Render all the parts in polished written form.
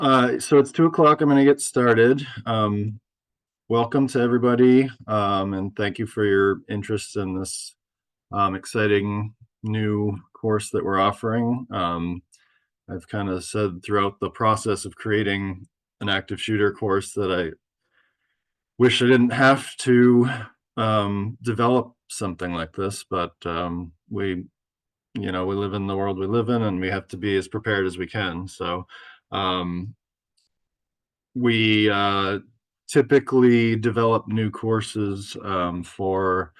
So it's 2 o'clock. I'm going to get started. Welcome to everybody, and thank you for your interest in this exciting new course that we're offering. I've kind of said throughout the process of creating an active shooter course that I wish I didn't have to develop something like this, but we live in the world we live in, and we have to be as prepared as we can. So um, we typically develop new courses for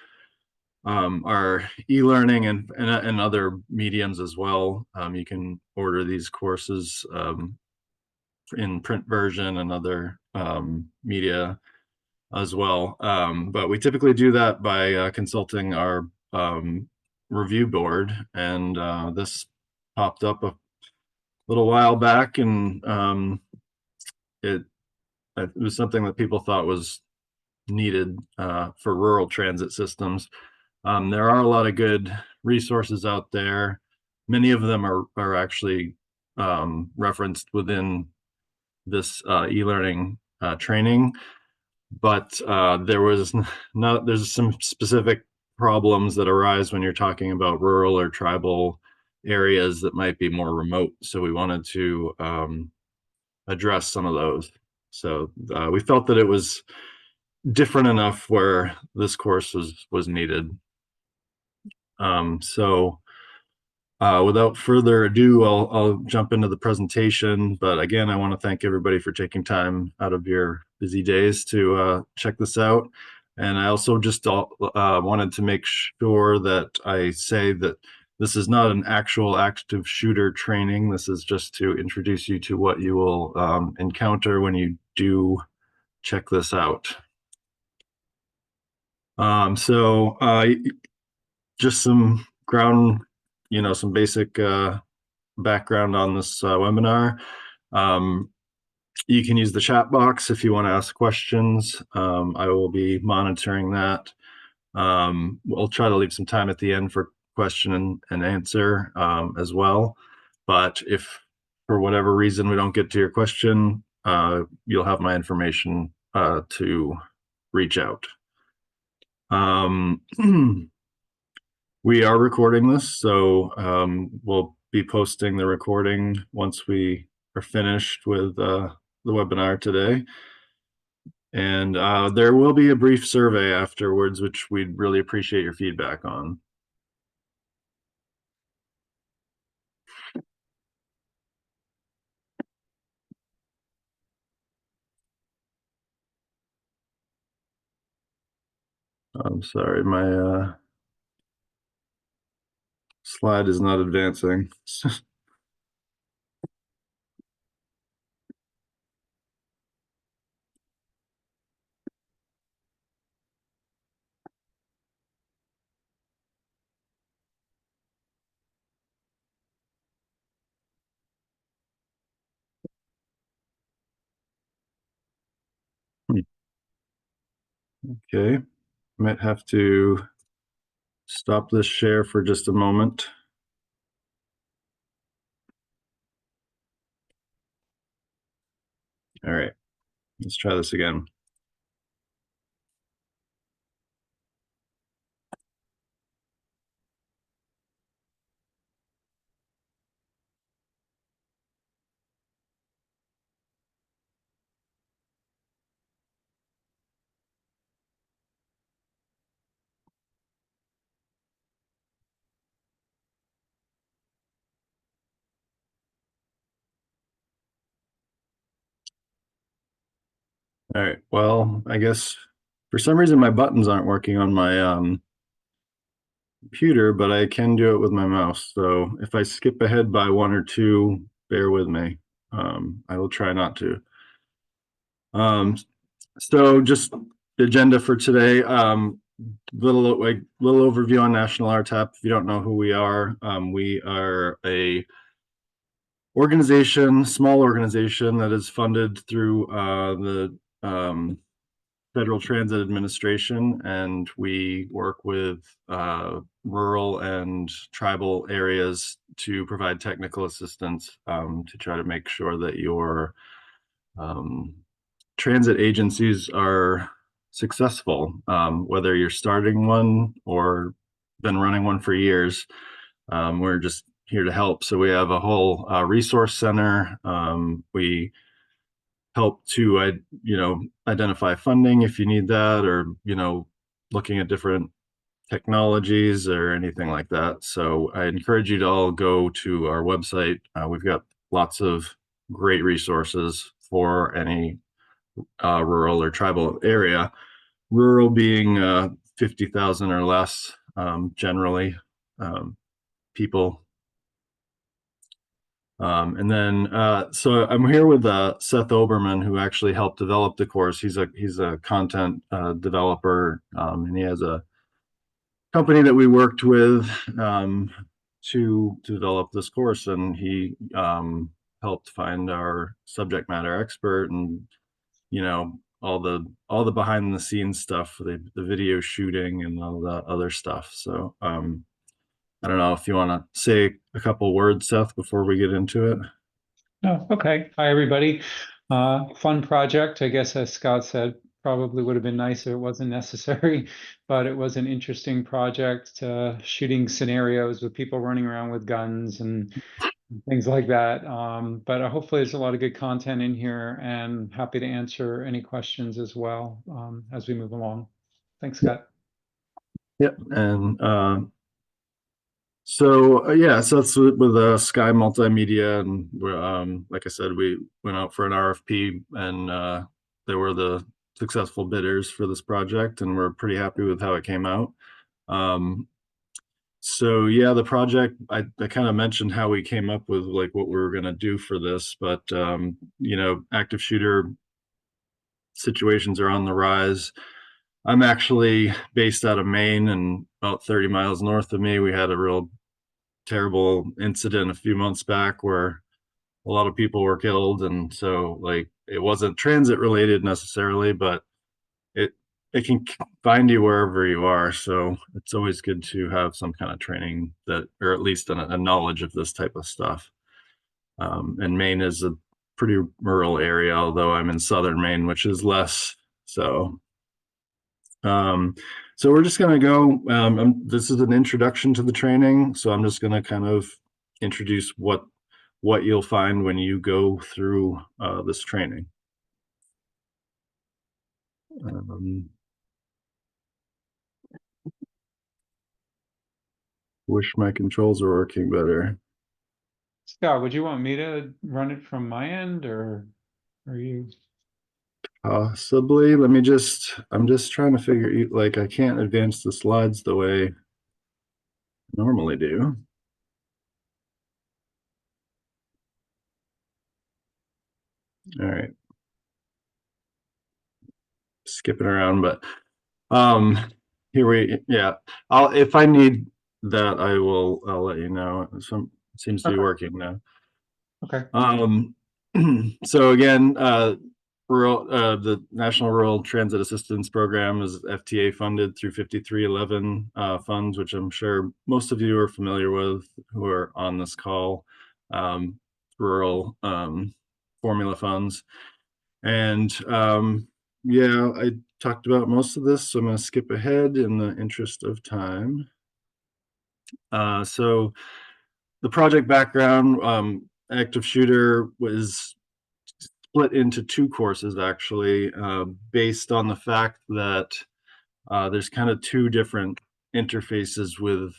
our e-learning and other mediums as well. You can order these courses in print version and other media as well. But we typically do that by consulting our review board, and this popped up a little while back, and it was something that people thought was needed for rural transit systems. There are a lot of good resources out there. Many of them are actually referenced within this e-learning training, but there's some specific problems that arise when you're talking about rural or tribal areas that might be more remote. So we wanted to address some of those. So we felt that it was different enough where this course was needed. So without further ado, I'll jump into the presentation. But again, I want to thank everybody for taking time out of your busy days to check this out. And I also just wanted to make sure that I say that this is not an actual active shooter training. This is just to introduce you to what you will encounter when you do check this out. So just some some basic background on this webinar. You can use the chat box if you want to ask questions. I will be monitoring that. We'll try to leave some time at the end for question and answer as well. But if for whatever reason we don't get to your question, you'll have my information to reach out. We are recording this, so we'll be posting the recording once we are finished with the webinar today. And there will be a brief survey afterwards, which we'd really appreciate your feedback on. I'm sorry, my slide is not advancing. Okay, might have to stop this share for just a moment. All right, let's try this again. All right, well, I guess for some reason my buttons aren't working on my computer, but I can do it with my mouse. So if I skip ahead by one or two, bear with me. I will try not to. So just the agenda for today, little overview on National RTAP. If you don't know who we are a small organization that is funded through the Federal Transit Administration, and we work with rural and tribal areas to provide technical assistance to try to make sure that your transit agencies are successful, whether you're starting one or been running one for years. We're just here to help. So we have a whole resource center. We help to identify funding if you need that, or looking at different technologies or anything like that. So I encourage you to all go to our website. We've got lots of great resources for any rural or tribal area. Rural being 50,000 or less, generally, people. And then, so I'm here with Seth Oberman, who actually helped develop the course. He's a content developer, and he has a company that we worked with to develop this course, and he helped find our subject matter expert, and all the behind the scenes stuff, the video shooting and all the other stuff. So I don't know if you want to say a couple words, Seth, before we get into it. Oh, okay. Hi, everybody. Fun project. I guess, as Scott said, probably would have been nice if it wasn't necessary, but it was an interesting project, shooting scenarios with people running around with guns and things like that. But hopefully there's a lot of good content in here, and happy to answer any questions as well as we move along. Thanks, Scott. Yep. And so it's with Sky Multimedia, and like I said, we went out for an RFP, and they were the successful bidders for this project, and we're pretty happy with how it came out. So yeah, the project, I kind of mentioned how we came up with like what we were going to do for this, but active shooter situations are on the rise. I'm actually based out of Maine, and about 30 miles north of me, we had a real terrible incident a few months back where a lot of people were killed. And so like it wasn't transit related necessarily, but it can find you wherever you are. So it's always good to have some kind of training that, or at least a knowledge of this type of stuff. And Maine is a pretty rural area, although I'm in southern Maine, which is less so. So we're just going to go, this is an introduction to the training. So I'm just going to kind of introduce what you'll find when you go through this training. Wish my controls were working better. Scott, would you want me to run it from my end, or are you? Possibly. I'm just trying to figure, like, I can't advance the slides the way I normally do. All right. Skipping around, but yeah. If I need that, I'll let you know. It seems to be working now. Okay. So again, the National Rural Transit Assistance Program is FTA funded through 5311 funds, which I'm sure most of you are familiar with who are on this call. Rural formula funds. And yeah, I talked about most of this, so I'm going to skip ahead in the interest of time. So the project background, active shooter was split into two courses, actually, based on the fact that there's kind of two different interfaces with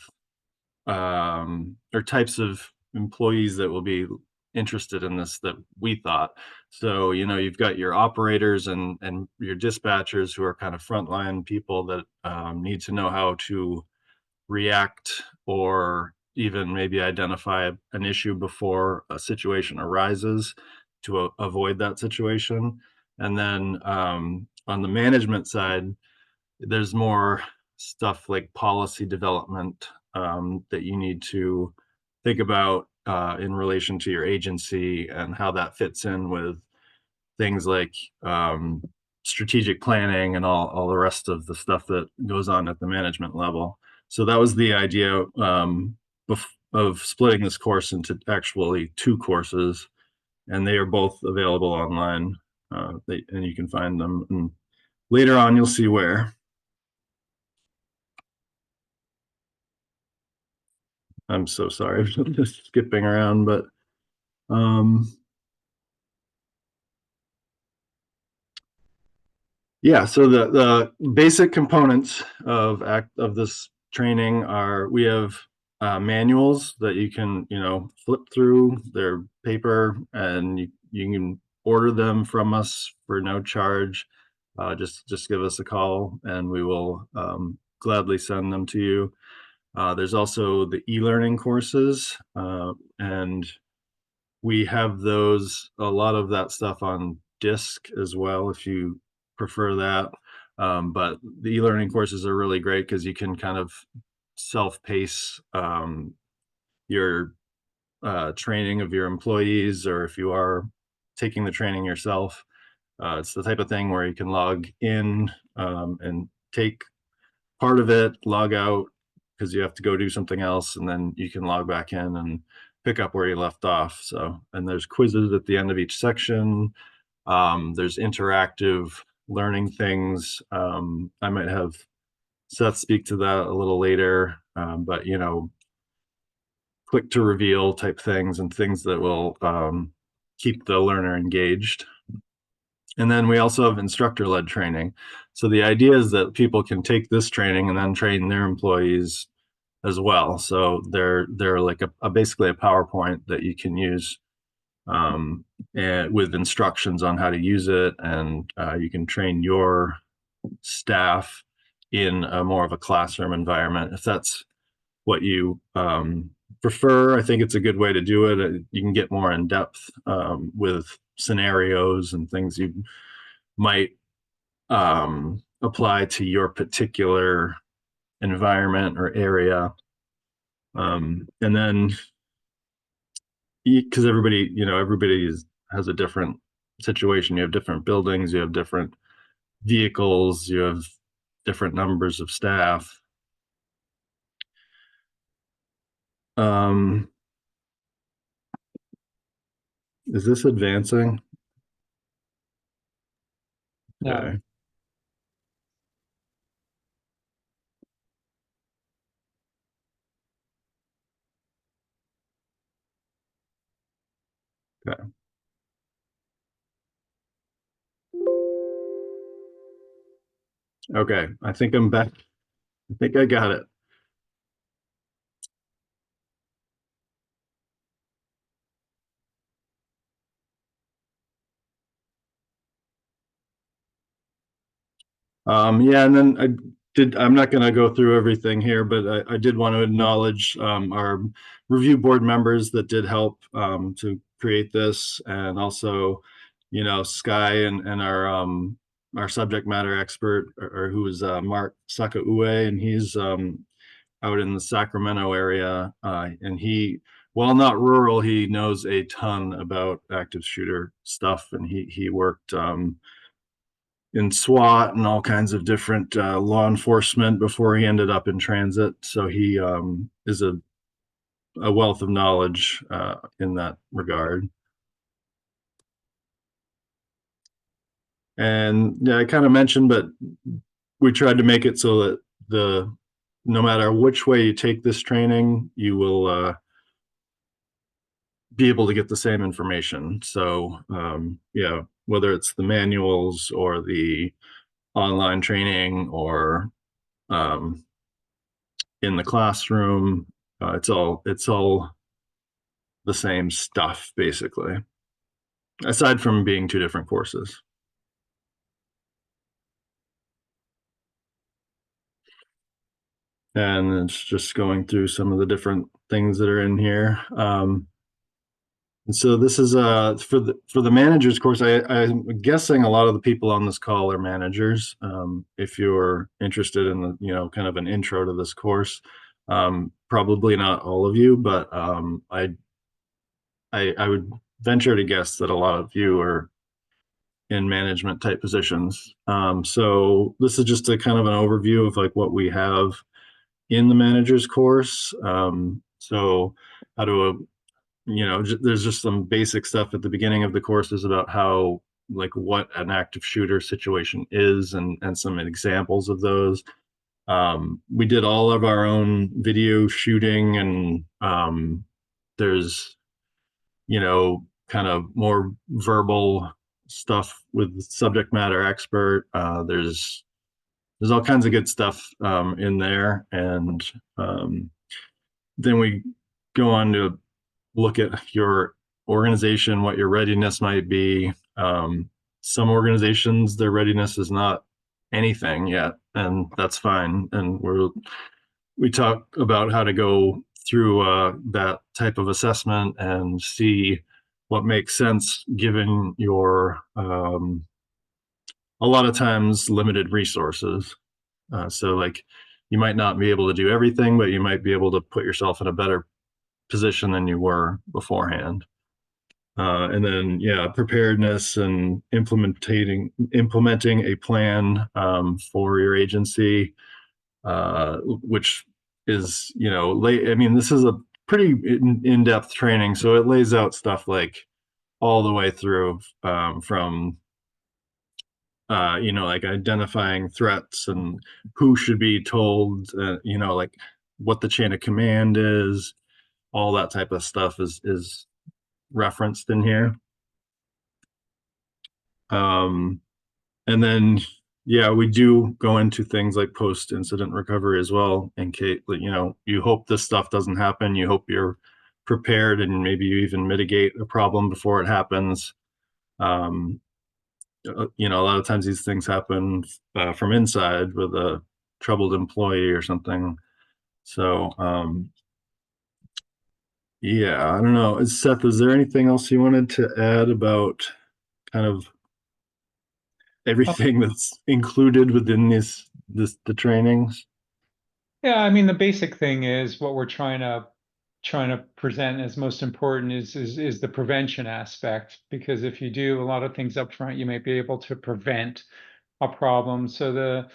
or types of employees that will be interested in this that we thought. So you've got your operators and your dispatchers, who are kind of frontline people that need to know how to react or even maybe identify an issue before a situation arises to avoid that situation. And then on the management side, there's more stuff like policy development that you need to think about in relation to your agency and how that fits in with things like strategic planning and all the rest of the stuff that goes on at the management level. So that was the idea of splitting this course into actually two courses, and they are both available online. and you can find them. And later on, you'll see where. I'm so sorry, I'm just skipping around, but yeah. So the basic components of this training are, we have manuals that you can flip through. They're paper, and you can order them from us for no charge. Just give us a call, and we will gladly send them to you. There's also the e-learning courses, and we have those, a lot of that stuff on disk as well, if you prefer that. But the e-learning courses are really great because you can kind of self-pace your training of your employees, or if you are taking the training yourself. It's the type of thing where you can log in and take part of it, log out because you have to go do something else, and then you can log back in and pick up where you left off. So, and there's quizzes at the end of each section. There's interactive learning things. I might have Seth speak to that a little later, but click to reveal type things, and things that will keep the learner engaged. And then we also have instructor-led training. So the idea is that people can take this training and then train their employees as well. So they're like basically a PowerPoint that you can use, and with instructions on how to use it, and you can train your staff in a more of a classroom environment if that's what you prefer. I think it's a good way to do it. You can get more in depth with scenarios and things you might apply to your particular environment or area. And then, because everybody has a different situation. You have different buildings, you have different vehicles, you have different numbers of staff. Is this advancing? No. Okay. Okay. Okay. I think I'm back. I think I got it. Yeah, and then I'm not going to go through everything here, but I did want to acknowledge our review board members that did help to create this, and also, Sky and our subject matter expert, or who is Mark Sakaue, and he's out in the Sacramento area, and while not rural, he knows a ton about active shooter stuff, and he worked in SWAT and all kinds of different law enforcement before he ended up in transit. So he is a wealth of knowledge in that regard. And yeah, I kind of mentioned, but we tried to make it so that no matter which way you take this training, you will be able to get the same information. So yeah, whether it's the manuals or the online training, or in the classroom, it's all the same stuff basically, aside from being two different courses. And it's just going through some of the different things that are in here. And so this is for the managers course. I'm guessing a lot of the people on this call are managers. If you're interested in the kind of an intro to this course, probably not all of you, but I would venture to guess that a lot of you are in management type positions. So this is just a kind of an overview of like what we have in the managers course. So how to there's just some basic stuff at the beginning of the courses about how like what an active shooter situation is and some examples of those. We did all of our own video shooting, and there's, kind of more verbal stuff with subject matter expert. There's all kinds of good stuff in there, and then we go on to look at your organization, what your readiness might be. Some organizations, their readiness is not anything yet, and that's fine. And we talk about how to go through that type of assessment and see what makes sense given your a lot of times limited resources. So like you might not be able to do everything, but you might be able to put yourself in a better position than you were beforehand. And then, yeah, preparedness and implementing a plan for your agency, which is, I mean, this is a pretty in-depth training, so it lays out stuff like all the way through from like identifying threats and who should be told, like what the chain of command is, all that type of stuff is referenced in here. Um, and then, yeah, we do go into things like post-incident recovery as well, in case, you hope this stuff doesn't happen. You hope you're prepared and maybe you even mitigate a problem before it happens. A lot of times these things happen from inside with a troubled employee or something. So, yeah, I don't know. Seth, is there anything else you wanted to add about kind of everything that's included within the trainings? Yeah, I mean, the basic thing is what we're trying to present as most important is the prevention aspect, because if you do a lot of things up front, you might be able to prevent a problem. So the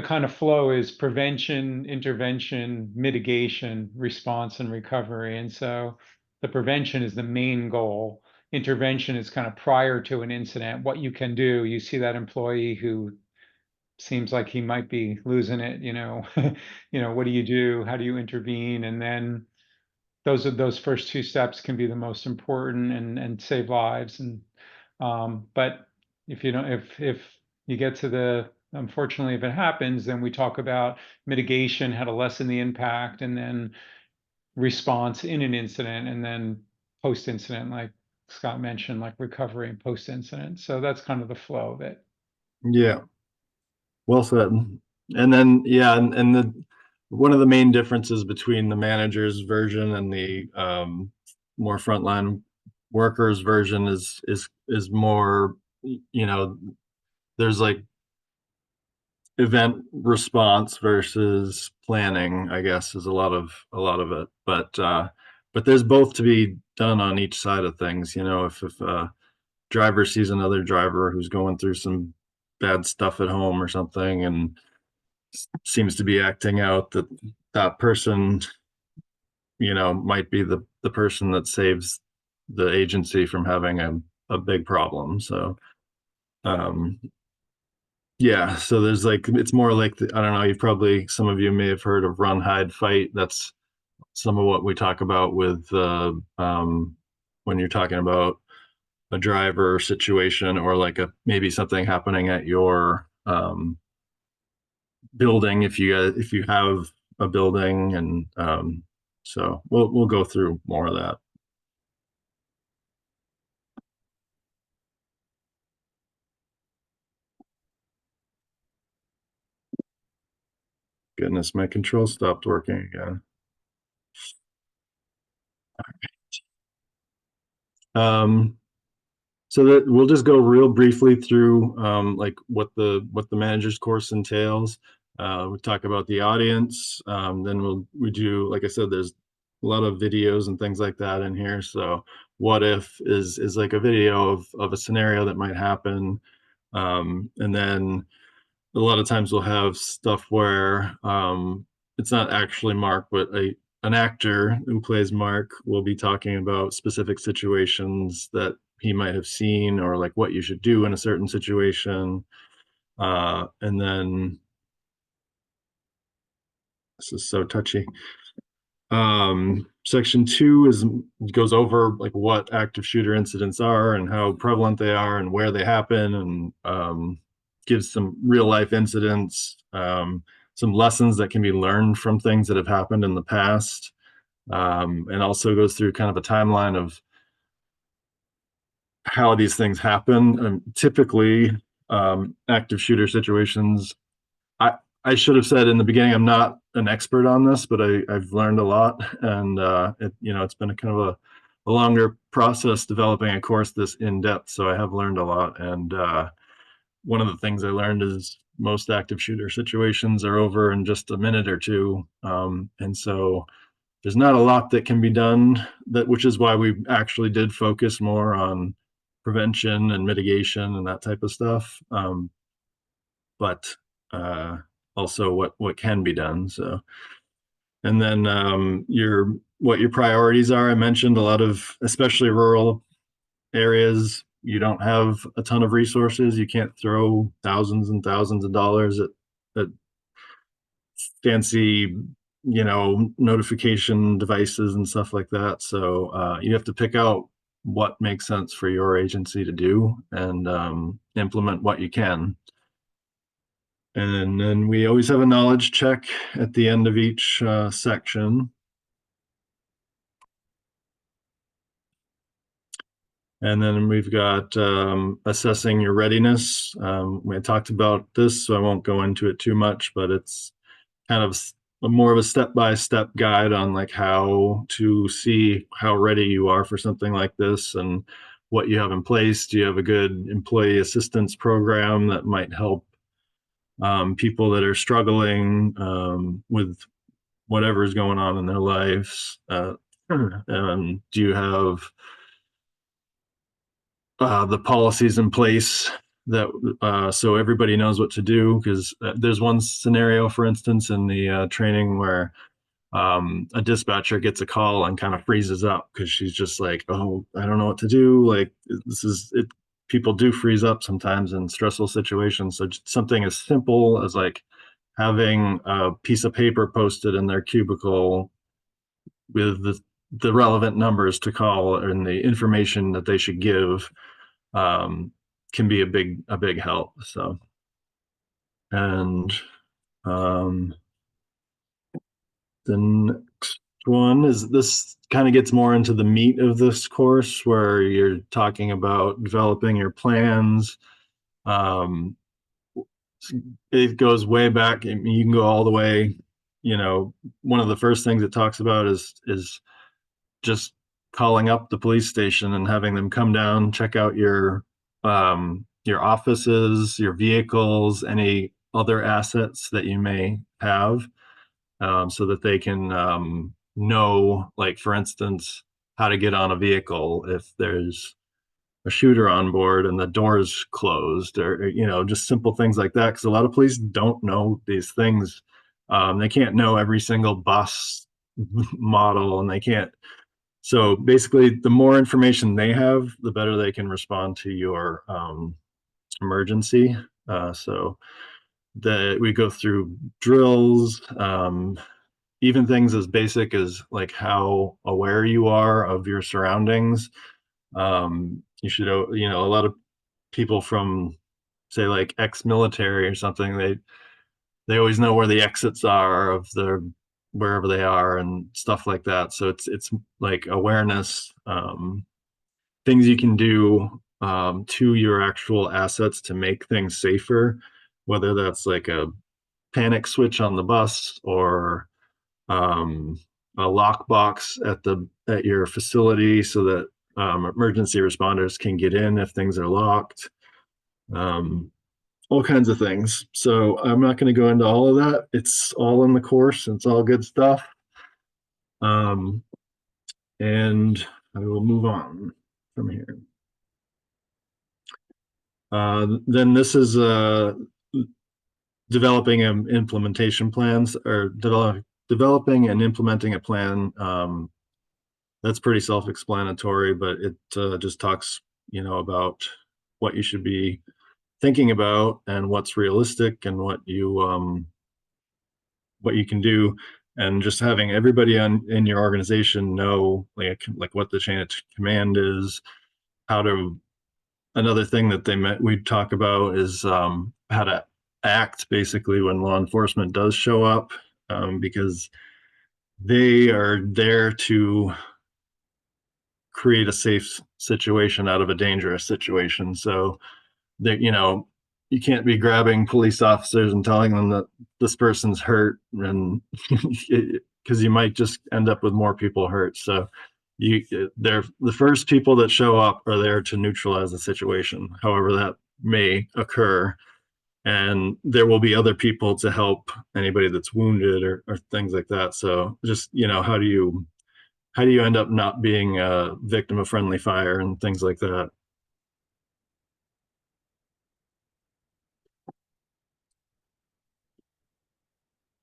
kind of flow is prevention, intervention, mitigation, response, and recovery. And so the prevention is the main goal. Intervention is kind of prior to an incident, what you can do. You see that employee who seems like he might be losing it, what do you do? How do you intervene? And then those first two steps can be the most important and save lives. And but if you don't, if you get to the unfortunately, if it happens, then we talk about mitigation, how to lessen the impact, and then response in an incident, and then post incident, like Scott mentioned, like recovery and post incident. So that's kind of the flow of it. Yeah, well said. And then, yeah, and the one of the main differences between the manager's version and the more frontline workers version is more, there's like event response versus planning, I guess, is a lot of it. But there's both to be done on each side of things. If a driver sees another driver who's going through some bad stuff at home or something and seems to be acting out, that person, might be the person that saves the agency from having a big problem. So um yeah, so there's like, it's more like I don't know, some of you may have heard of run, hide, fight. That's some of what we talk about with when you're talking about a driver situation, or like maybe something happening at your building, if you have a building. And so we'll go through more of that. Goodness, my control stopped working again. Um, so that we'll just go real briefly through like what the manager's course entails. We talk about the audience. Then we do, like I said, there's a lot of videos and things like that in here. So what if is like a video of a scenario that might happen. And then a lot of times we'll have stuff where it's not actually Mark, but an actor who plays Mark will be talking about specific situations that he might have seen, or like what you should do in a certain situation. And then this is so touchy. Section 2 goes over like what active shooter incidents are and how prevalent they are and where they happen, and gives some real life incidents, some lessons that can be learned from things that have happened in the past, and also goes through kind of a timeline of how these things happen. Typically, active shooter situations, I I should have said in the beginning, I'm not an expert on this, but I've learned a lot, and it's been a kind of a longer process developing a course this in depth. So I have learned a lot, and one of the things I learned is most active shooter situations are over in just a minute or two, and so there's not a lot that can be done. Which is why we actually did focus more on prevention and mitigation and that type of stuff. But uh, also what can be done. So, and then what your priorities are. I mentioned a lot of, especially rural areas, you don't have a ton of resources. You can't throw thousands and thousands of dollars at fancy, notification devices and stuff like that. So you have to pick out what makes sense for your agency to do, and implement what you can. And then we always have a knowledge check at the end of each section. And then we've got assessing your readiness. We talked about this, so I won't go into it too much, but it's kind of more of a step-by-step guide on like how to see how ready you are for something like this and what you have in place. Do you have a good employee assistance program that might help people that are struggling with whatever is going on in their lives? Do you have the policies in place that so everybody knows what to do? Because there's one scenario, for instance, in the training where a dispatcher gets a call and kind of freezes up because she's just like, oh, I don't know what to do. Like, this is it. People do freeze up sometimes in stressful situations. So something as simple as like having a piece of paper posted in their cubicle with the relevant numbers to call and the information that they should give, can be a big help. So, and the next one is, this kind of gets more into the meat of this course, where you're talking about developing your plans. Um, it goes way back. I mean, you can go all the way. One of the first things it talks about is just calling up the police station and having them come down, check out your offices, your vehicles, any other assets that you may have, so that they can know, like, for instance, how to get on a vehicle if there's a shooter on board and the door's closed, or just simple things like that, because a lot of police don't know these things. They can't know every single bus model, and they can't. So basically, the more information they have, the better they can respond to your emergency. So that we go through drills, even things as basic as like how aware you are of your surroundings. You should, a lot of people from, say, like ex-military or something, they always know where the exits are of their wherever they are and stuff like that. So it's like awareness, things you can do to your actual assets to make things safer, whether that's like a panic switch on the bus, or a lockbox at your facility so that emergency responders can get in if things are locked. Um, all kinds of things. So I'm not going to go into all of that. It's all in the course. It's all good stuff. Um, and I will move on from here. Then this is developing implementation plans, or developing and implementing a plan. That's pretty self-explanatory, but it just talks about what you should be thinking about and what's realistic and what you can do, and just having everybody in your organization know like what the chain of command is, how to. Another thing that we talk about is how to act basically when law enforcement does show up, because they are there to create a safe situation out of a dangerous situation. So that you can't be grabbing police officers and telling them that this person's hurt, and because you might just end up with more people hurt. So they're the first people that show up are there to neutralize the situation, however that may occur, and there will be other people to help anybody that's wounded or things like that. So just how do you end up not being a victim of friendly fire and things like that.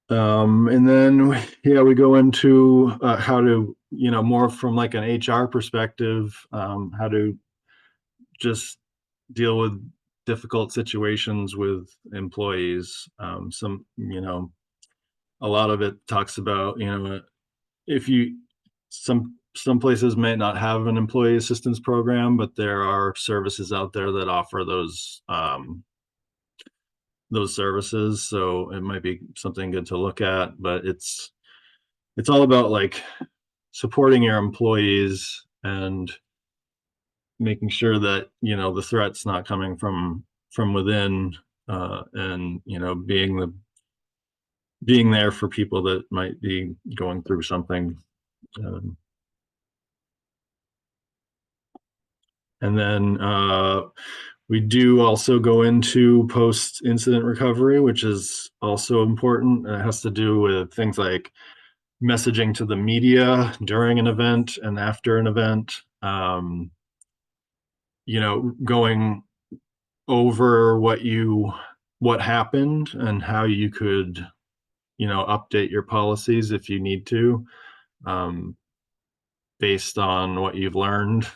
And then, yeah, we go into how to, more from like an HR perspective, how to just deal with difficult situations with employees. A lot of it talks about, if you, some places may not have an employee assistance program, but there are services out there that offer those services. So it might be something good to look at, but it's all about like supporting your employees and making sure that the threat's not coming from within, and being there for people that might be going through something. um, and then we do also go into post incident recovery, which is also important. It has to do with things like messaging to the media during an event and after an event. Going over what happened and how you could update your policies if you need to, um, based on what you've learned,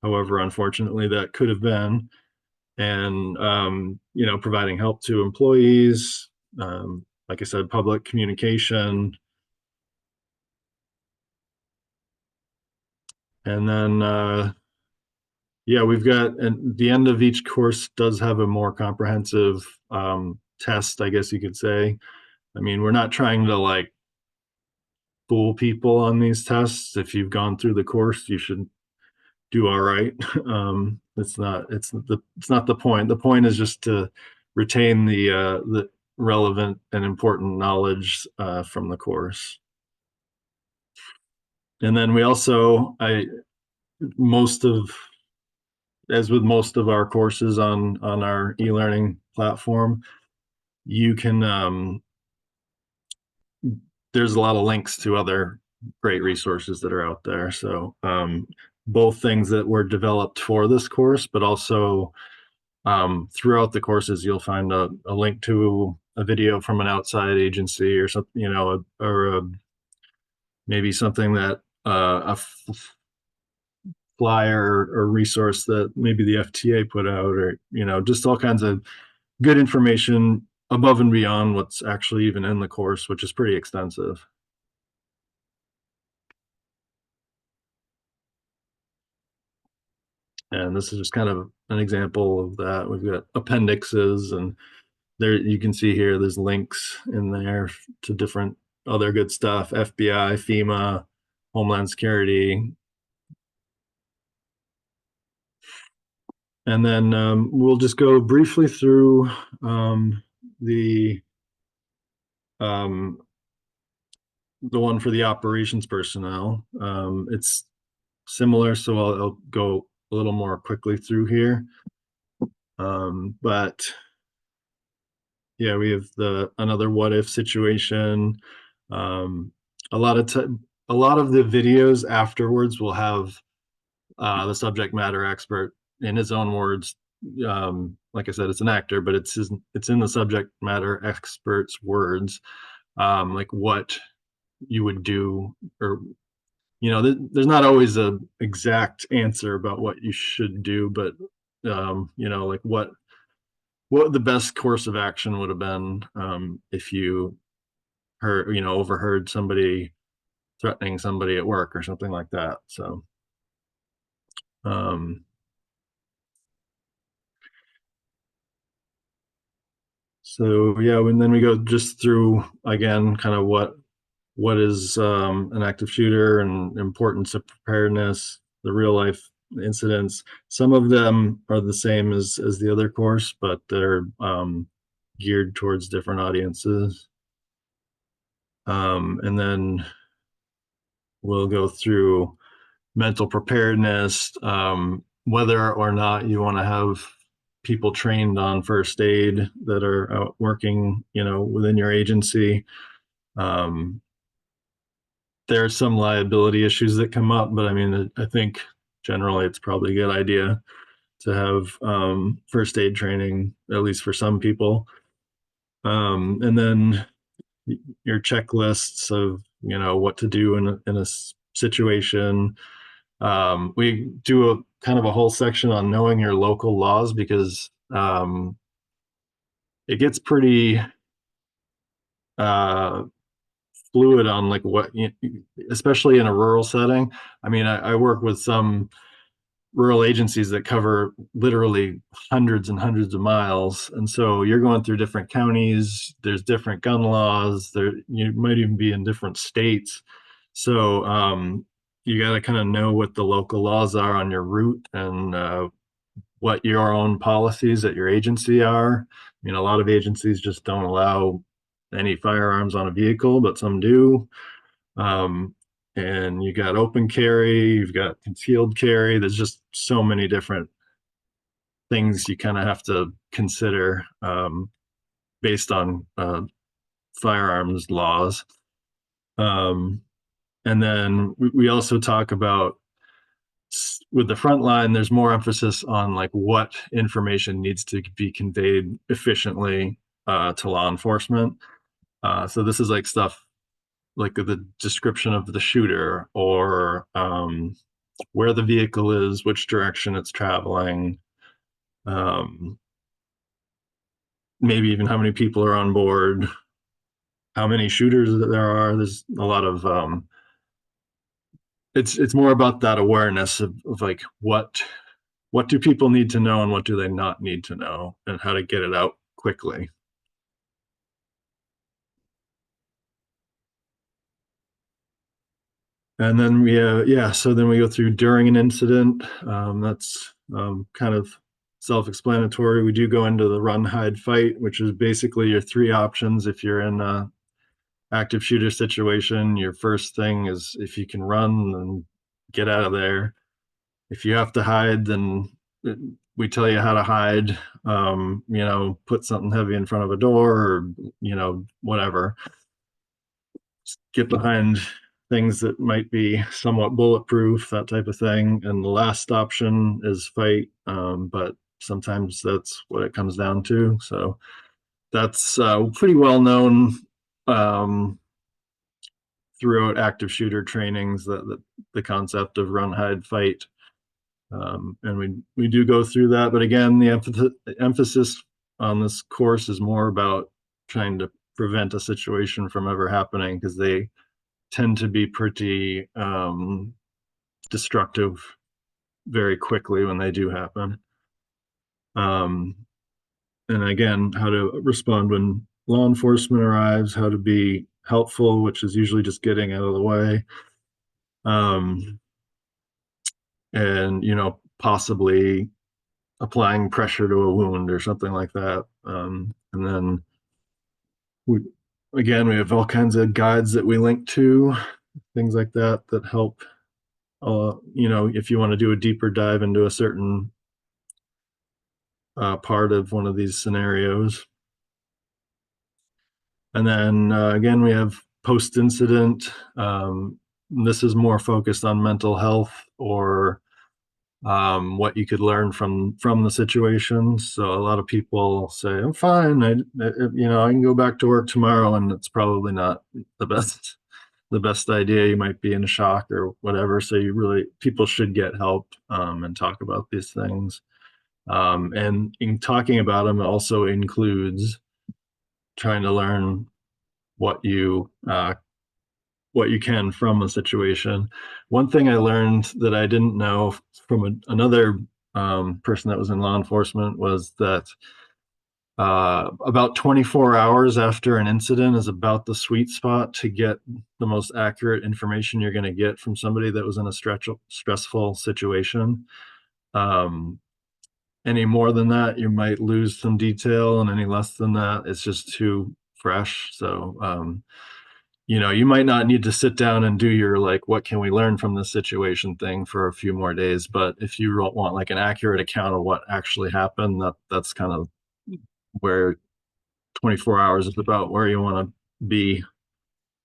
however unfortunately that could have been, and providing help to employees, like I said, public communication. And then yeah, we've got, and the end of each course does have a more comprehensive test, I guess you could say. I mean, we're not trying to like fool people on these tests. If you've gone through the course, you should do all right. It's not the point. The point is just to retain the relevant and important knowledge from the course. And then we also, most of as with most of our courses on our e-learning platform, you can there's a lot of links to other great resources that are out there. So both things that were developed for this course, but also throughout the courses, you'll find a link to a video from an outside agency or something, maybe something that flyer or resource that maybe the FTA put out, or just all kinds of good information above and beyond what's actually even in the course, which is pretty extensive. And this is just kind of an example of that. We've got appendixes, and there you can see here there's links in there to different other good stuff: FBI, FEMA, Homeland Security. And then we'll just go briefly through the um, the one for the operations personnel. It's similar, so I'll go a little more quickly through here. But yeah, we have another what if situation. A lot of the videos afterwards will have the subject matter expert in his own words. Like I said, it's an actor, but it's in the subject matter expert's words, like what you would do, or there's not always a exact answer about what you should do, but like what the best course of action would have been if you heard, overheard somebody threatening somebody at work or something like that. Um, so yeah, and then we go just through again, kind of what is an active shooter and importance of preparedness, the real life incidents. Some of them are the same as the other course, but they're geared towards different audiences. And then we'll go through mental preparedness, whether or not you want to have people trained on first aid that are out working, within your agency. Um, there are some liability issues that come up, but I mean, I think generally it's probably a good idea to have first aid training, at least for some people. And then your checklists of, what to do in a situation. We do a kind of a whole section on knowing your local laws because it gets pretty uh, fluid on like especially in a rural setting. I mean, I work with some rural agencies that cover literally hundreds and hundreds of miles, and so you're going through different counties. There's different gun laws. There, you might even be in different states. So you got to kind of know what the local laws are on your route and what your own policies at your agency are. I mean, a lot of agencies just don't allow any firearms on a vehicle, but some do. Um, and you got open carry, you've got concealed carry. There's just so many different things you kind of have to consider based on firearms laws. And then we also talk about with the front line, there's more emphasis on like what information needs to be conveyed efficiently to law enforcement. So this is like stuff like the description of the shooter or where the vehicle is, which direction it's traveling, um, maybe even how many people are on board, how many shooters there are. There's a lot of it's more about that awareness of like what do people need to know and what do they not need to know and how to get it out quickly. And then so then we go through during an incident. That's kind of self-explanatory. We do go into the run, hide, fight, which is basically your three options. If you're in a active shooter situation, your first thing is if you can run, then get out of there. If you have to hide, then we tell you how to hide. Put something heavy in front of a door or, whatever. Get behind things that might be somewhat bulletproof, that type of thing. And the last option is fight, but sometimes that's what it comes down to. So that's pretty well known throughout active shooter trainings, that the concept of run, hide, fight. And we do go through that, but again, the emphasis on this course is more about trying to prevent a situation from ever happening because they tend to be pretty destructive very quickly when they do happen. And again, how to respond when law enforcement arrives, how to be helpful, which is usually just getting out of the way. And, possibly applying pressure to a wound or something like that. And then we have all kinds of guides that we link to, things like that help. If you want to do a deeper dive into a certain part of one of these scenarios. And then again, we have post-incident. This is more focused on mental health or what you could learn from the situation. So a lot of people say, "I'm fine. I can go back to work tomorrow," and it's probably not the best the best idea. You might be in shock or whatever. So people should get help and talk about these things. And in talking about them also includes trying to learn what you uh, what you can from a situation. One thing I learned that I didn't know from another person that was in law enforcement was that about 24 hours after an incident is about the sweet spot to get the most accurate information you're going to get from somebody that was in a stressful situation. Um, any more than that, you might lose some detail, and any less than that, it's just too fresh. So, you might not need to sit down and do your like, what can we learn from this situation thing for a few more days. But if you want like an accurate account of what actually happened, that's kind of where 24 hours is about where you want to be.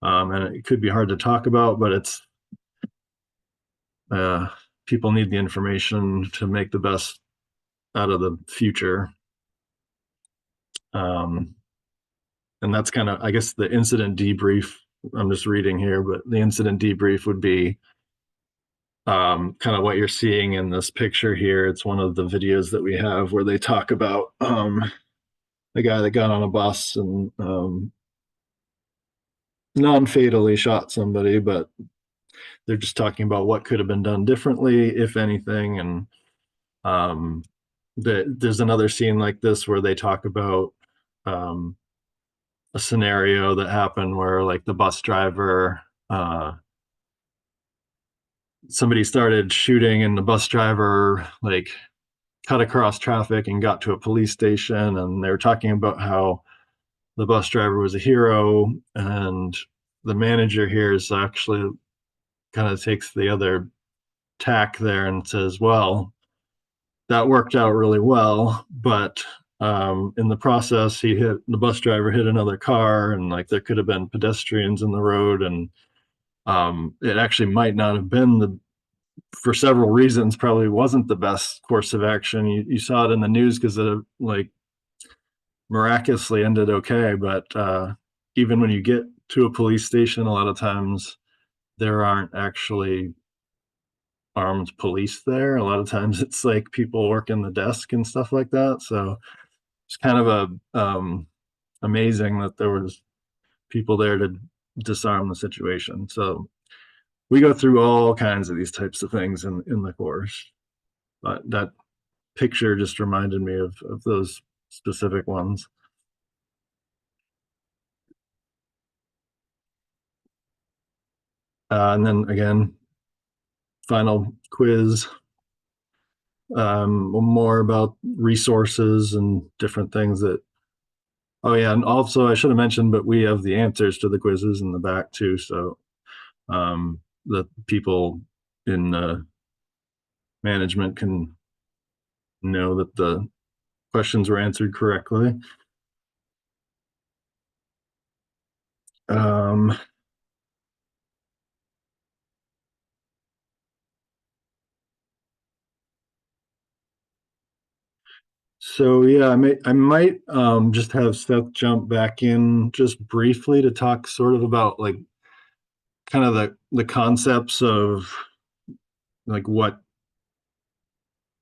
And it could be hard to talk about, but it's uh, people need the information to make the best out of the future. Um, and that's kind of, I guess, the incident debrief. I'm just reading here, but the incident debrief would be kind of what you're seeing in this picture here. It's one of the videos that we have where they talk about the guy that got on a bus and non-fatally shot somebody, but they're just talking about what could have been done differently, if anything. And um, there's another scene like this where they talk about um, a scenario that happened where like the bus driver, somebody started shooting and the bus driver like cut across traffic and got to a police station, and they were talking about how the bus driver was a hero, and the manager here is actually kind of takes the other tack there and says, well, that worked out really well, but in the process the bus driver hit another car, and like there could have been pedestrians in the road, and it actually might not have been for several reasons, probably wasn't the best course of action. You saw it in the news because it like miraculously ended okay, but even when you get to a police station, a lot of times there aren't actually armed police there. A lot of times it's like people working the desk and stuff like that. So it's kind of amazing that there was people there to disarm the situation. So we go through all kinds of these types of things in the course. But that picture just reminded me of those specific ones. And then again, final quiz, more about resources and different things that, oh yeah, and also I should have mentioned, but we have the answers to the quizzes in the back too. So the people in management can know that the questions were answered correctly. Um, so yeah, I might just have Seth jump back in just briefly to talk sort of about like kind of the concepts of like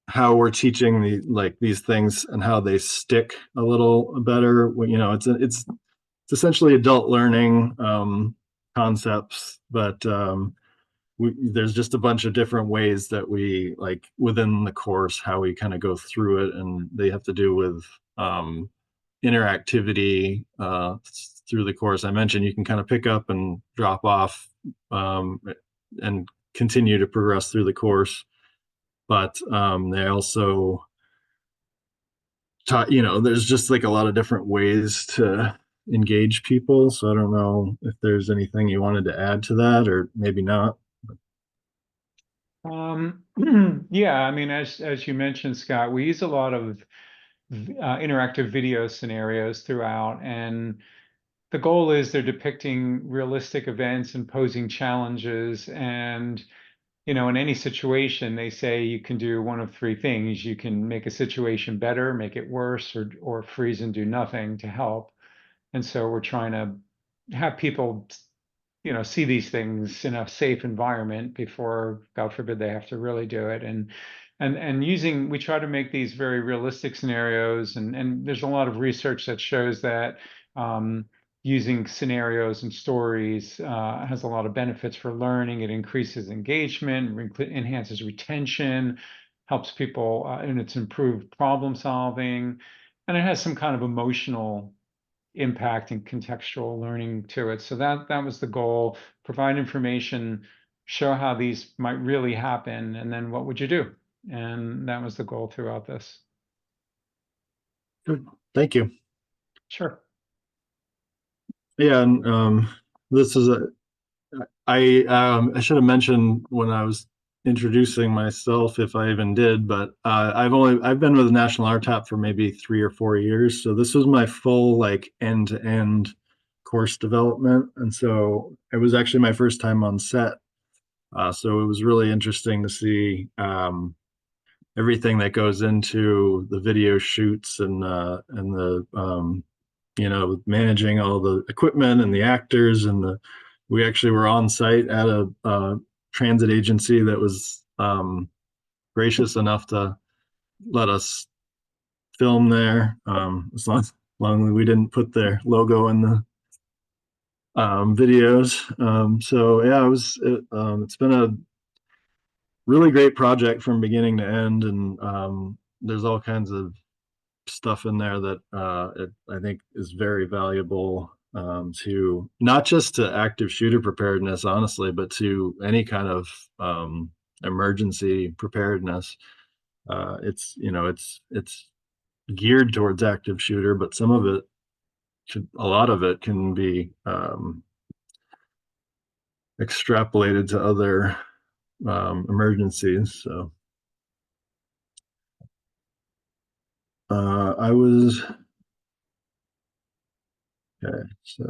how we're teaching these things and how they stick a little better. It's essentially adult learning concepts, but there's just a bunch of different ways that we like within the course how we kind of go through it, and they have to do with interactivity through the course. I mentioned you can kind of pick up and drop off and continue to progress through the course, but they also taught, there's just like a lot of different ways to engage people. So I don't know if there's anything you wanted to add to that, or maybe not. Um, yeah, I mean, as you mentioned, Scott, we use a lot of interactive video scenarios throughout, and the goal is they're depicting realistic events and posing challenges. And, in any situation, they say you can do one of three things. You can make a situation better, make it worse, or freeze and do nothing to help. And so we're trying to have people see these things in a safe environment before, God forbid, they have to really do it. And we try to make these very realistic scenarios, and there's a lot of research that shows that using scenarios and stories has a lot of benefits for learning. It increases engagement, enhances retention, helps people, and it's improved problem solving, and it has some kind of emotional impact and contextual learning to it. So that was the goal: provide information, show how these might really happen, and then what would you do? And that was the goal throughout this. Good. Thank you. Sure. Yeah, and this is I should have mentioned when I was introducing myself, if I even did, but I've been with the National RTAP for maybe 3 or 4 years. So this was my full like end-to-end course development. And so it was actually my first time on set. So it was really interesting to see everything that goes into the video shoots and the managing all the equipment and the actors we actually were on site at a transit agency that was gracious enough to let us film there, as long as we didn't put their logo in the videos. So yeah, it's been a really great project from beginning to end, and there's all kinds of stuff in there that I think is very valuable to not just to active shooter preparedness, honestly, but to any kind of emergency preparedness. It's geared towards active shooter, but a lot of it can be extrapolated to other emergencies. So I was okay. So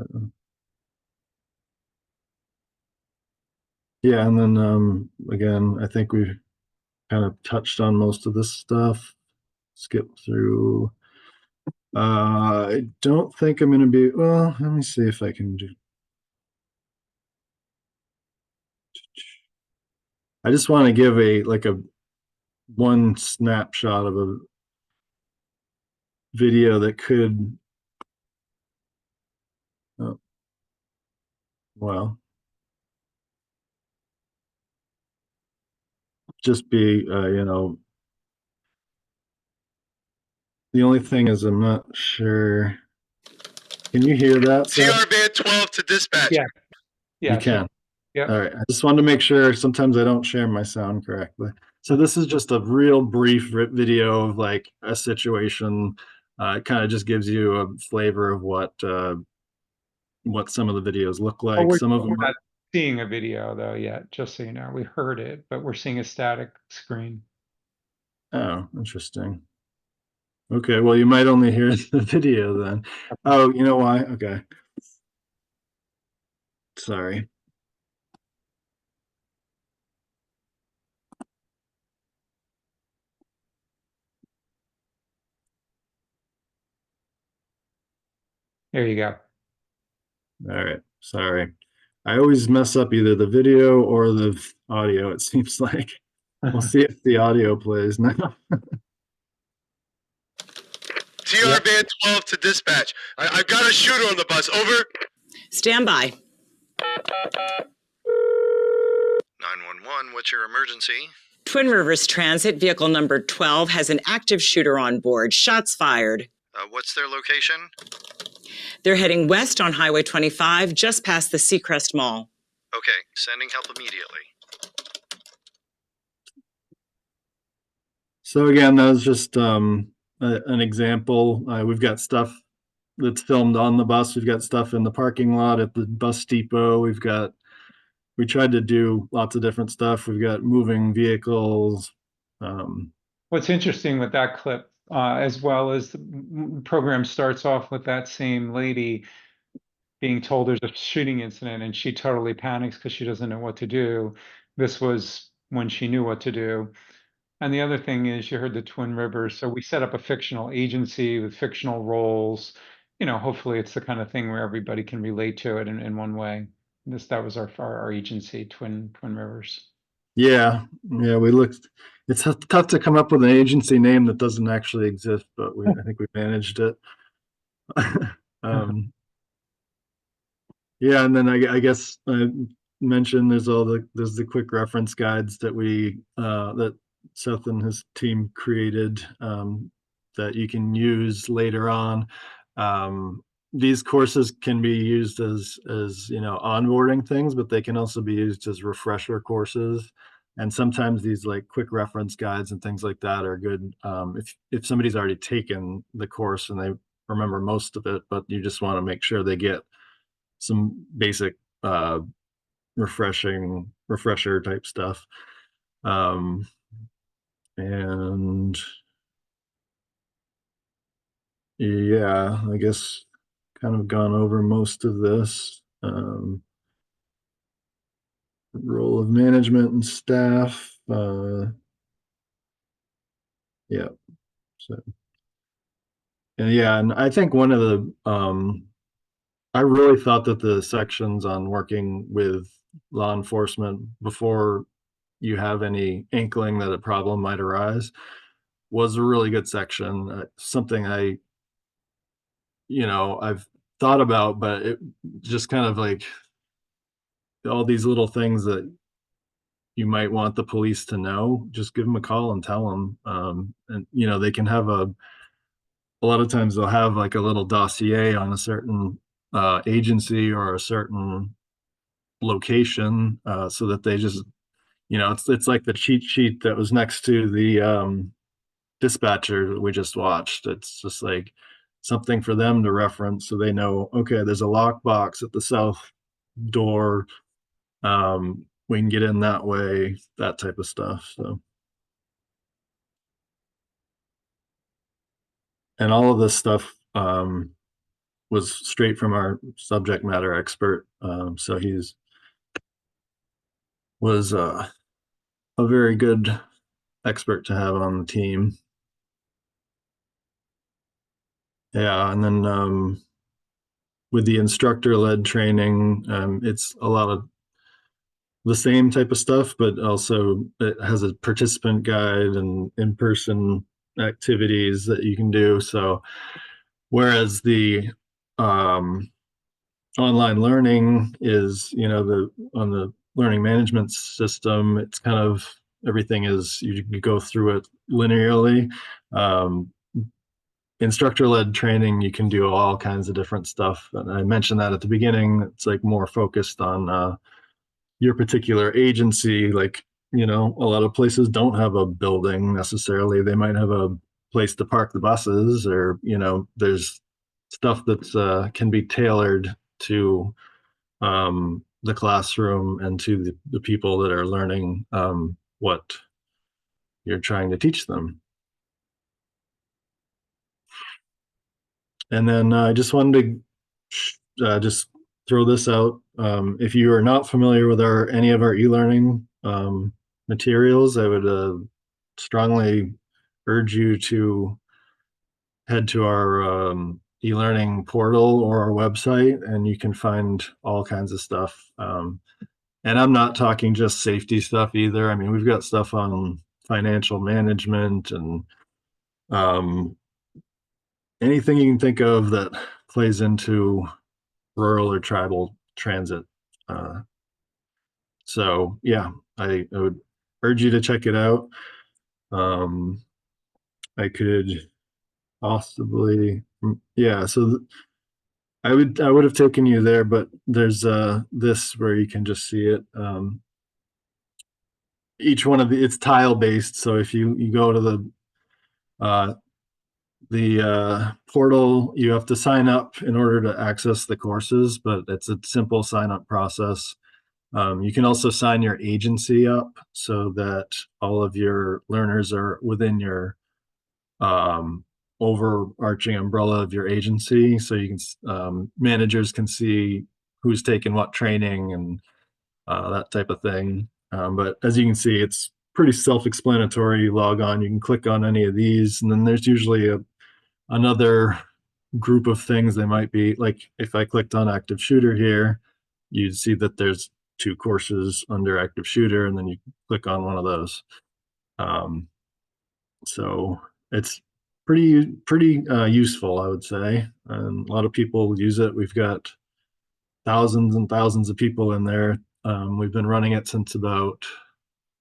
yeah, and then again, I think we've kind of touched on most of this stuff. Skip through. I don't think I'm going to be. Well, let me see if I can do. I just want to give a one snapshot of a video that could. Oh, well, just be the only thing is I'm not sure. Can you hear that? TR band 12 to dispatch. Yeah. Yeah. You can. Yeah. All right. I just wanted to make sure. Sometimes I don't share my sound correctly. So this is just a real brief video of like a situation. It kind of just gives you a flavor of what some of the videos look Oh, like. Some of them we're not seeing a video though yet, just so you know. We heard it, but we're seeing a static screen. Oh, interesting. Okay, well, you might only hear the video then. Oh, you know why? Okay. Sorry. There you go. All right. Sorry. I always mess up either the video or the audio, it seems like. We'll see if the audio plays now. TR band 12 to dispatch. I've got a shooter on the bus. Over. Stand by. 911, what's your emergency? Twin Rivers Transit, vehicle number 12, has an active shooter on board. Shots fired. What's their location? They're heading west on Highway 25, just past the Seacrest Mall. Okay, sending help immediately. So again, that was just an example. We've got stuff that's filmed on the bus. We've got stuff in the parking lot at the bus depot. We tried to do lots of different stuff. We've got moving vehicles. What's interesting with that clip, as well as the program starts off with that same lady being told there's a shooting incident and she totally panics because she doesn't know what to do. This was when she knew what to do. And the other thing is, you heard the Twin Rivers. So we set up a fictional agency with fictional roles. Hopefully it's the kind of thing where everybody can relate to it in one way. That was our agency, Twin Rivers. Yeah, we looked. It's tough to come up with an agency name that doesn't actually exist, but I think we managed it. um, yeah, and then I guess I mentioned there's the quick reference guides that that Seth and his team created, that you can use later on. These courses can be used as onboarding things, but they can also be used as refresher courses. And sometimes these like quick reference guides and things like that are good, if somebody's already taken the course and they remember most of it, but you just want to make sure they get some basic refresher type stuff. And yeah, I guess kind of gone over most of this. Role of management and staff. Yeah. So, and yeah, and I think one of the I really thought that the sections on working with law enforcement before you have any inkling that a problem might arise was a really good section. Something I've thought about, but it just kind of like all these little things that you might want the police to know, just give them a call and tell them. And they can have a lot of times they'll have like a little dossier on a certain agency or a certain location, so that they just, it's like the cheat sheet that was next to the dispatcher that we just watched. It's just like something for them to reference so they know, okay, there's a lockbox at the south door. We can get in that way, that type of stuff. So, and all of this stuff was straight from our subject matter expert. So was a very good expert to have on the team. Yeah, and then with the instructor-led training, it's a lot of the same type of stuff, but also it has a participant guide and in-person activities that you can do. So whereas the online learning is, on the learning management system, it's kind of everything is you go through it linearly. Instructor-led training, you can do all kinds of different stuff. And I mentioned that at the beginning. It's like more focused on your particular agency. Like, a lot of places don't have a building necessarily. They might have a place to park the buses, or there's stuff that can be tailored to the classroom and to the people that are learning what you're trying to teach them. And then I just wanted to just throw this out. If you are not familiar with any of our e-learning materials, I would strongly urge you to head to our e-learning portal or our website, and you can find all kinds of stuff. And I'm not talking just safety stuff either. I mean, we've got stuff on financial management and anything you can think of that plays into rural or tribal transit. So yeah, I would urge you to check it out. I could possibly, yeah. So I would have taken you there, but there's this where you can just see it. Each one of it's tile based. So if you go to the portal, you have to sign up in order to access the courses, but it's a simple sign up process. You can also sign your agency up so that all of your learners are within your overarching umbrella of your agency. So you can managers can see who's taken what training and that type of thing. But as you can see, it's pretty self-explanatory. You log on, you can click on any of these, and then there's usually another group of things. They might be like, if I clicked on active shooter here, you'd see that there's 2 courses under active shooter, and then you click on one of those. So it's pretty useful, I would say, and a lot of people use it. We've got thousands and thousands of people in there. We've been running it since about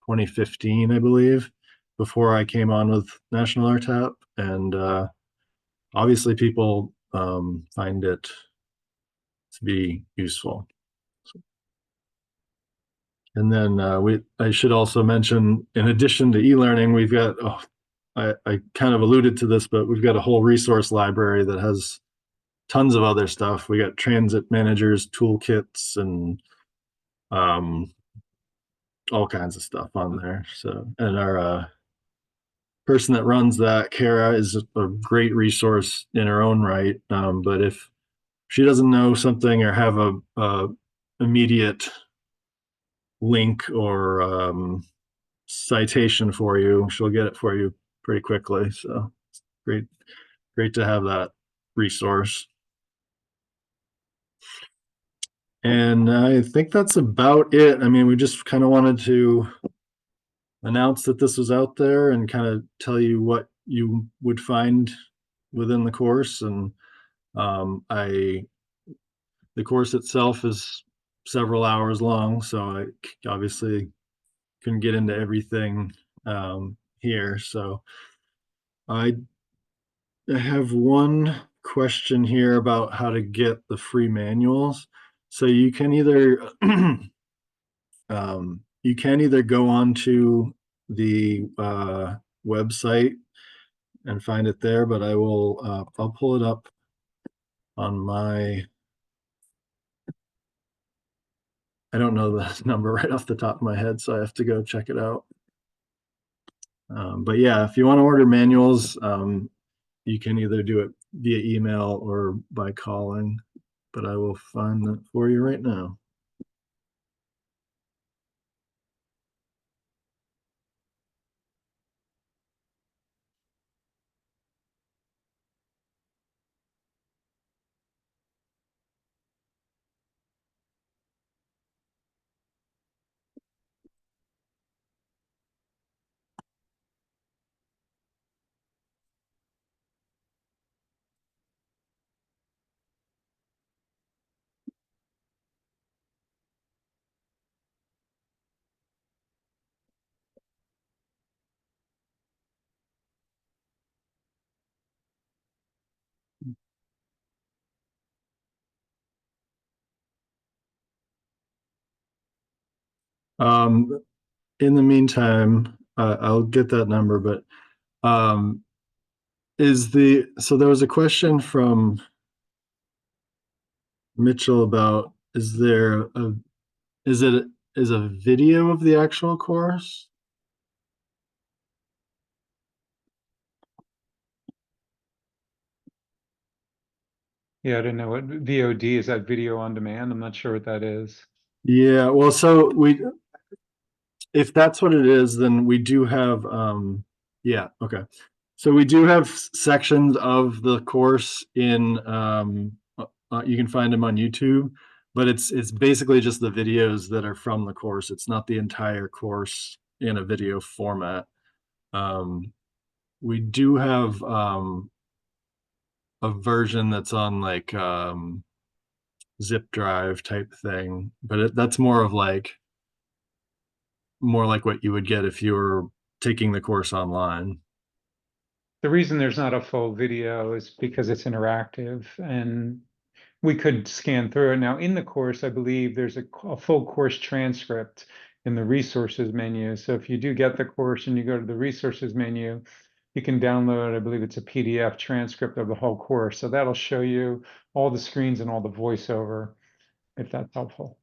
2015, I believe, before I came on with National RTAP, and obviously people find it to be useful. And then I should also mention, in addition to e-learning, we've got, I kind of alluded to this, but we've got a whole resource library that has tons of other stuff. We got transit managers, toolkits, and all kinds of stuff on there. So, and our person that runs that, Kara, is a great resource in her own right. But if she doesn't know something or have a immediate link or citation for you, she'll get it for you pretty quickly. So it's great to have that resource. And I think that's about it. I mean, we just kind of wanted to announce that this was out there and kind of tell you what you would find within the course. And the course itself is several hours long, so I obviously couldn't get into everything here. So I have one question here about how to get the free manuals. So you can either go onto the website and find it there, but I'll pull it up on my, I don't know the number right off the top of my head, so I have to go check it out. But yeah, if you want to order manuals, you can either do it via email or by calling, but I will find that for you right now. In the meantime, I'll get that number, but so there was a question from Mitchell about, is a video of the actual course? Yeah, I don't know what VOD is. That video on demand? I'm not sure what that is. Yeah, well, so if that's what it is, then we do have, yeah, okay. So we do have sections of the course in, you can find them on YouTube, but it's basically just the videos that are from the course. It's not the entire course in a video format. We do have a version that's on like zip drive type thing, but that's more like what you would get if you were taking the course online. The reason there's not a full video is because it's interactive, and we could scan through it. Now, in the course, I believe there's a full course transcript in the resources menu. So if you do get the course and you go to the resources menu, you can download, I believe it's a PDF transcript of the whole course. So that'll show you all the screens and all the voiceover, if that's helpful.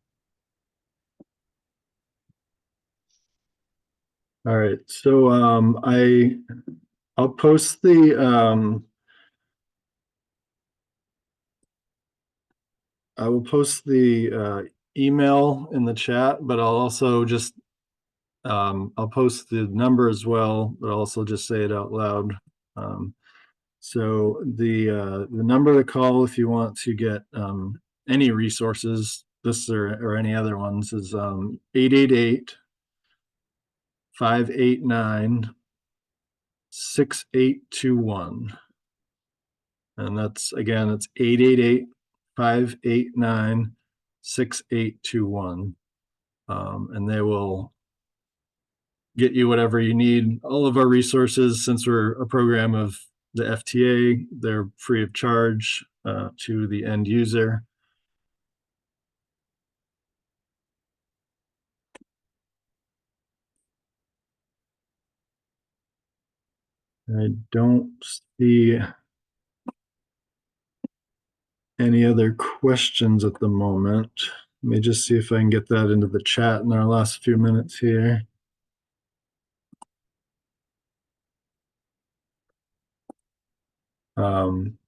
All right, so I'll post the I will post the email in the chat, but I'll also just I'll post the number as well, but I'll also just say it out loud. So the number to call if you want to get any resources this or any other ones is 888-589-6821. And that's, again, it's 888-589-6821. And they will get you whatever you need. All of our resources, since we're a program of the FTA, they're free of charge to the end user. I don't see any other questions at the moment. Let me just see if I can get that into the chat in our last few minutes here.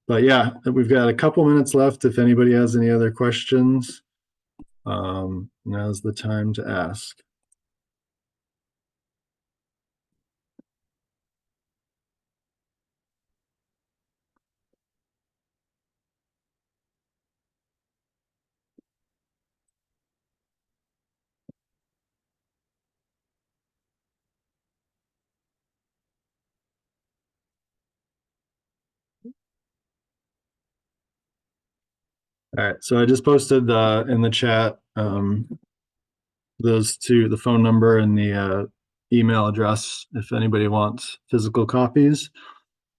But yeah, we've got a couple minutes left. If anybody has any other questions, now's the time to ask. All right, so I just posted in the chat those two, the phone number and the email address, if anybody wants physical copies.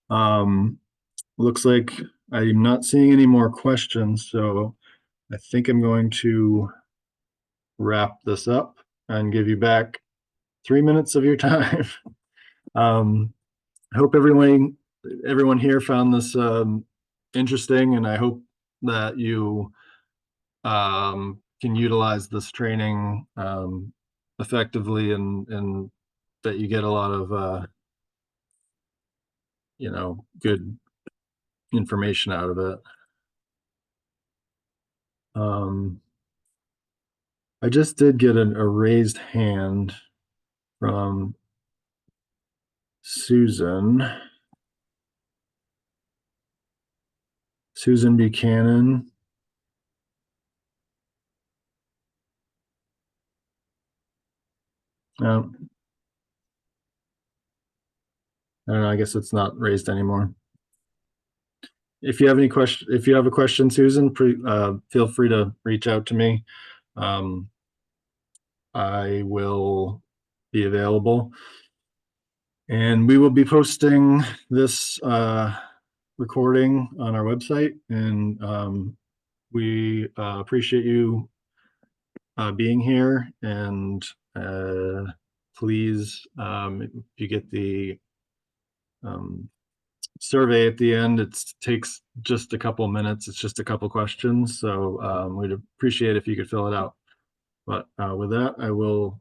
Looks like I'm not seeing any more questions, so I think I'm going to wrap this up and give you back 3 minutes of your time. I hope everyone here found this interesting, and I hope that you can utilize this training effectively, and that you get a lot of good information out of it. I just did get a raised hand from Susan Buchanan. I don't know, I guess it's not raised anymore. If you have any question, if you have a question, Susan, feel free to reach out to me. I will be available, and we will be posting this recording on our website, and we appreciate you being here, and please, if you get the survey at the end, it takes just a couple minutes. It's just a couple questions, so we'd appreciate if you could fill it out. But with that, I will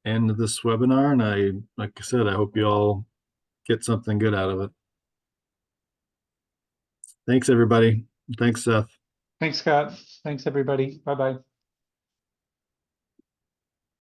end this webinar, and like I said, I hope you all get something good out of it. Thanks, everybody. Thanks, Seth. Thanks, Scott. Thanks, everybody. Bye-bye.